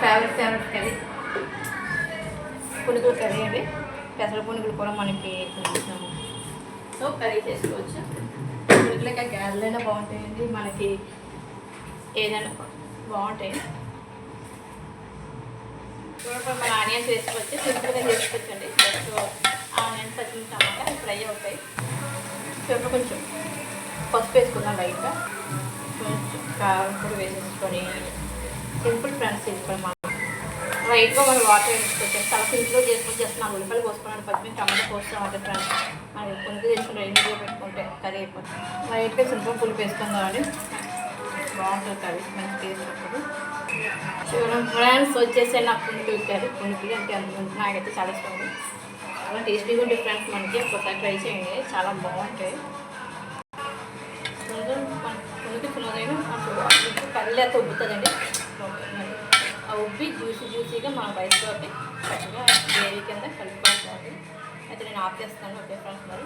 Favourite curry పునుగులు curry అండి. పెసర పునుగులు కూడా మనకి కొంచెం సో కర్రీ చేసుకోవచ్చు. పునుగులకి గారెలైనా బాగుంటాయండి, మనకి ఏదైనా బాగుంటాయి. ఇప్పుడు మన ఆనియన్స్ వేసుకోవచ్చు, సింపుల్గా చేసుకోవచ్చండి. జస్ట్ ఆనియన్స్ పచ్చిమిర్చి టమాటా ఫ్రై అవుతాయి. ఇప్పుడు కొంచెం పసుపు వేసుకుందాం లైట్గా, కొంచెం కారం కూడా వేసేసుకొని సింపుల్ ఫ్రెండ్స్ ఇప్పుడు మనం లైట్గా మనం వాటర్ వేసుకోవచ్చు. చాలా సింపుల్గా చేసుకొని జస్ట్ 4 ఉల్లిపాయలు పోసుకున్నాను, పచ్చిమిర్చి టమాటా పోస్తాం అంటే ఫ్రెండ్స్ మనం పునుగు చేసుకుని రెడీగా పెట్టుకుంటే కర్రీ అయిపోతుంది. లైట్గా సింపుల్ పులుపు వేసుకుందామండి, బాగుంటుంది కర్రీ, మంచి టేస్ట్ ఉంటుంది. చూడండి ఫ్రెండ్స్ వచ్చేసి నాకు పునుగులు కర్రీ, పునుగులు అంటే అందుకుంటున్నా, నాకైతే చాలా ఇష్టం, చాలా టేస్టీగా ఉంటుంది ఫ్రెండ్స్. మనకి ఒకసారి ట్రై చేయండి, చాలా బాగుంటాయి. పునుగు పునగైనా కర్రీ అయితే ఉబ్బుతుందండి, ఆ ఉబ్బి జ్యూసీగా మన రైస్లోకి చక్కగా గ్రేవీ కింద కలుపుకోవాలి. అయితే నేను ఆఫ్ చేస్తాను. ఓకే ఫ్రెండ్స్, మరి